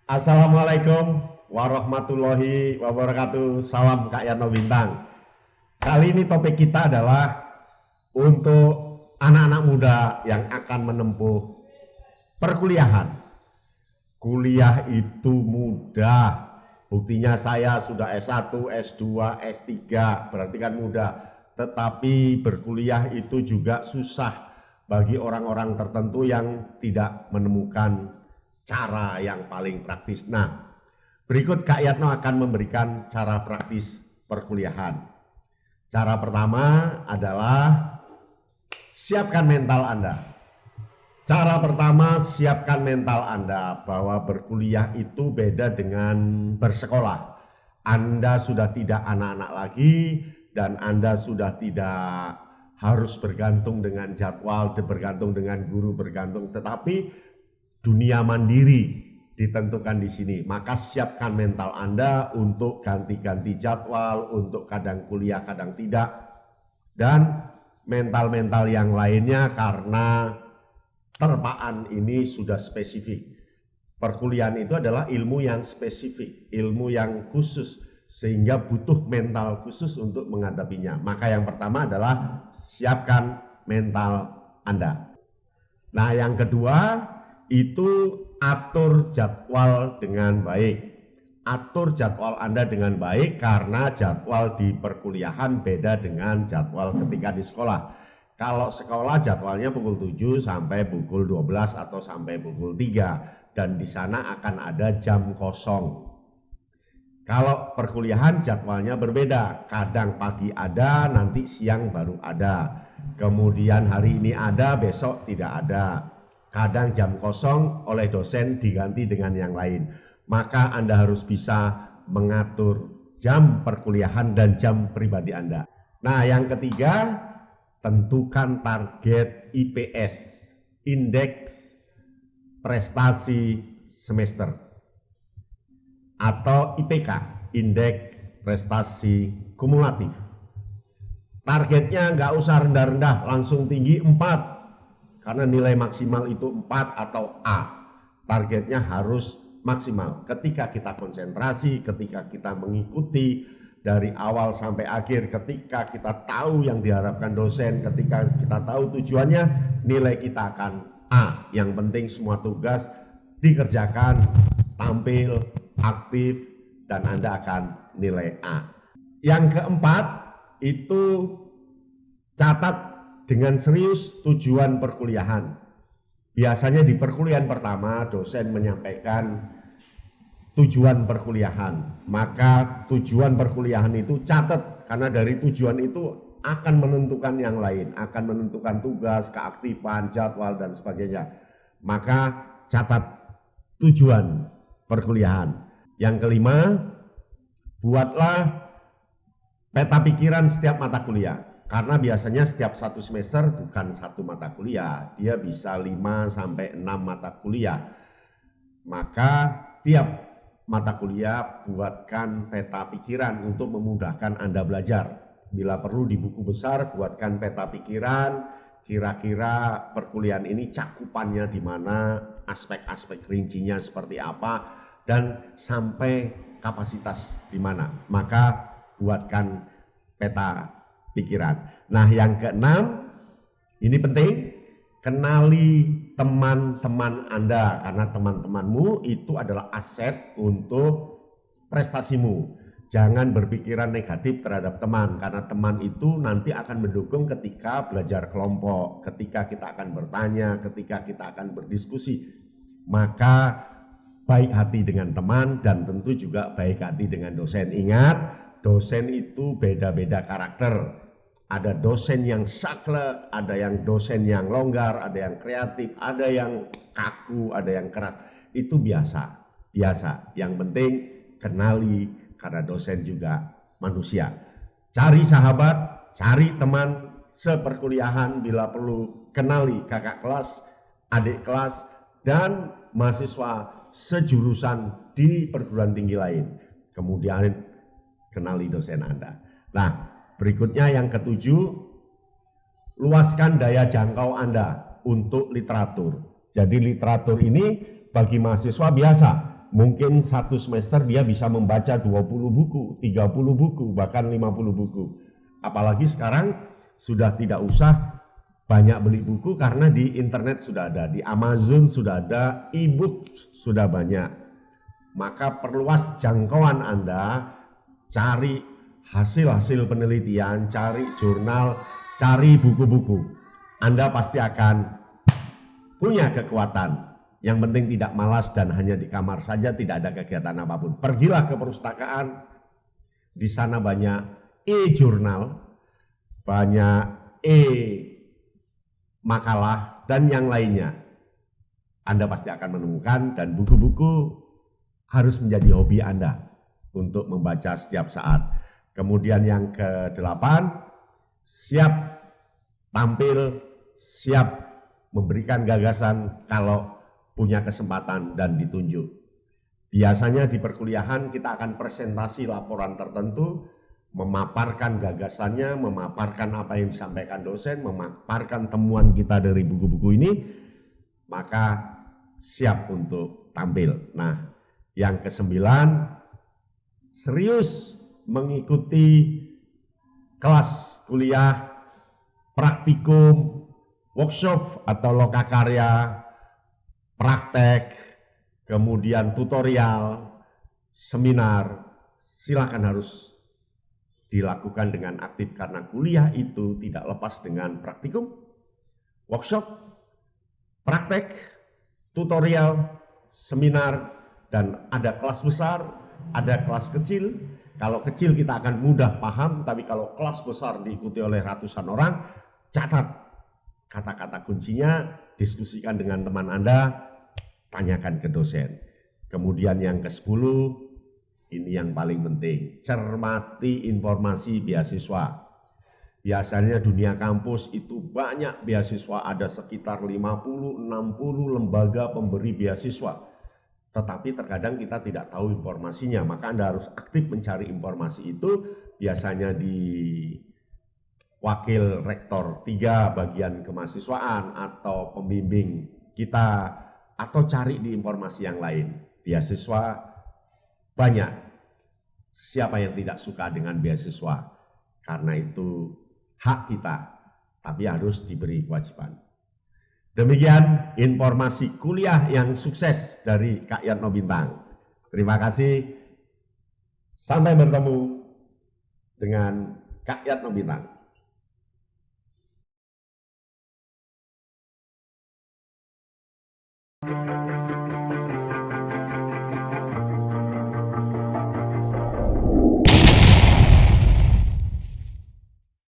Assalamualaikum warahmatullahi wabarakatuh. Salam Kak Yano Bintang. Kali ini topik kita adalah untuk anak-anak muda yang akan menempuh perkuliahan. Kuliah itu mudah. Buktinya saya sudah S1, S2, S3, berarti kan mudah. Tetapi berkuliah itu juga susah bagi orang-orang tertentu yang tidak menemukan cara yang paling praktis. Nah, berikut Kak Yatno akan memberikan cara praktis perkuliahan. Cara pertama adalah siapkan mental Anda. Cara pertama, siapkan mental Anda bahwa berkuliah itu beda dengan bersekolah. Anda sudah tidak anak-anak lagi dan Anda sudah tidak harus bergantung dengan jadwal, bergantung dengan guru, tetapi dunia mandiri ditentukan di sini. Maka siapkan mental Anda untuk ganti-ganti jadwal, untuk kadang kuliah, kadang tidak. Dan mental-mental yang lainnya karena terpaan ini sudah spesifik. Perkuliahan itu adalah ilmu yang spesifik, ilmu yang khusus, sehingga butuh mental khusus untuk menghadapinya. Maka yang pertama adalah siapkan mental Anda. Nah, yang kedua itu atur jadwal dengan baik. Atur jadwal Anda dengan baik karena jadwal di perkuliahan beda dengan jadwal ketika di sekolah. Kalau sekolah jadwalnya pukul 7 sampai pukul 12 atau sampai pukul 3 dan di sana akan ada jam kosong. Kalau perkuliahan jadwalnya berbeda, kadang pagi ada, nanti siang baru ada. Kemudian hari ini ada, besok tidak ada. Kadang jam kosong oleh dosen diganti dengan yang lain. Maka Anda harus bisa mengatur jam perkuliahan dan jam pribadi Anda. Nah, yang ketiga, tentukan target IPS, indeks prestasi semester, atau IPK, indeks prestasi kumulatif. Targetnya nggak usah rendah-rendah, langsung tinggi 4. Karena nilai maksimal itu 4 atau A. Targetnya harus maksimal. Ketika kita konsentrasi, ketika kita mengikuti dari awal sampai akhir, ketika kita tahu yang diharapkan dosen, ketika kita tahu tujuannya, nilai kita akan A. Yang penting semua tugas dikerjakan, tampil, aktif, dan Anda akan nilai A. Yang keempat, itu catat dengan serius tujuan perkuliahan. Biasanya di perkuliahan pertama dosen menyampaikan tujuan perkuliahan. Maka tujuan perkuliahan itu catat karena dari tujuan itu akan menentukan yang lain, akan menentukan tugas, keaktifan, jadwal dan sebagainya. Maka catat tujuan perkuliahan. Yang kelima, buatlah peta pikiran setiap mata kuliah. Karena biasanya setiap satu semester bukan satu mata kuliah, dia bisa 5 sampai 6 mata kuliah. Maka tiap mata kuliah buatkan peta pikiran untuk memudahkan Anda belajar. Bila perlu di buku besar buatkan peta pikiran, kira-kira perkuliahan ini cakupannya di mana, aspek-aspek rincinya seperti apa, dan sampai kapasitas di mana. Maka buatkan peta pikiran. Nah, yang keenam, ini penting, kenali teman-teman Anda karena teman-temanmu itu adalah aset untuk prestasimu. Jangan berpikiran negatif terhadap teman karena teman itu nanti akan mendukung ketika belajar kelompok, ketika kita akan bertanya, ketika kita akan berdiskusi. Maka baik hati dengan teman dan tentu juga baik hati dengan dosen. Ingat, dosen itu beda-beda karakter. Ada dosen yang saklek, ada yang dosen yang longgar, ada yang kreatif, ada yang kaku, ada yang keras. Itu biasa. Yang penting kenali karena dosen juga manusia. Cari sahabat, cari teman seperkuliahan bila perlu, kenali kakak kelas, adik kelas, dan mahasiswa sejurusan di perguruan tinggi lain. Kemudian kenali dosen Anda. Nah, berikutnya yang ketujuh, luaskan daya jangkau Anda untuk literatur. Jadi literatur ini bagi mahasiswa biasa, mungkin satu semester dia bisa membaca 20 buku, 30 buku, bahkan 50 buku. Apalagi sekarang sudah tidak usah banyak beli buku karena di internet sudah ada, di Amazon sudah ada, e-book sudah banyak. Maka perluas jangkauan Anda, cari hasil-hasil penelitian, cari jurnal, cari buku-buku. Anda pasti akan punya kekuatan. Yang penting tidak malas dan hanya di kamar saja, tidak ada kegiatan apapun. Pergilah ke perpustakaan, di sana banyak e-jurnal, banyak e-makalah, dan yang lainnya. Anda pasti akan menemukan, dan buku-buku harus menjadi hobi Anda untuk membaca setiap saat. Kemudian yang ke-8, siap tampil, siap memberikan gagasan kalau punya kesempatan dan ditunjuk. Biasanya di perkuliahan kita akan presentasi laporan tertentu, memaparkan gagasannya, memaparkan apa yang disampaikan dosen, memaparkan temuan kita dari buku-buku ini, maka siap untuk tampil. Nah, yang ke-9, serius mengikuti kelas kuliah, praktikum, workshop atau lokakarya, praktek, kemudian tutorial, seminar, silakan harus dilakukan dengan aktif karena kuliah itu tidak lepas dengan praktikum, workshop, praktek, tutorial, seminar, dan ada kelas besar, ada kelas kecil. Kalau kecil kita akan mudah paham, tapi kalau kelas besar diikuti oleh ratusan orang, catat kata-kata kuncinya, diskusikan dengan teman Anda, tanyakan ke dosen. Kemudian yang ke-10, ini yang paling penting, cermati informasi beasiswa. Biasanya dunia kampus itu banyak beasiswa, ada sekitar 50-60 lembaga pemberi beasiswa. Tetapi terkadang kita tidak tahu informasinya, maka Anda harus aktif mencari informasi itu, biasanya di Wakil Rektor 3 bagian kemahasiswaan atau pembimbing kita, atau cari di informasi yang lain. Beasiswa banyak. Siapa yang tidak suka dengan beasiswa? Karena itu hak kita, tapi harus diberi kewajiban. Demikian informasi kuliah yang sukses dari Kak Yatno Bintang. Terima kasih. Sampai bertemu dengan Kak Yatno Bintang.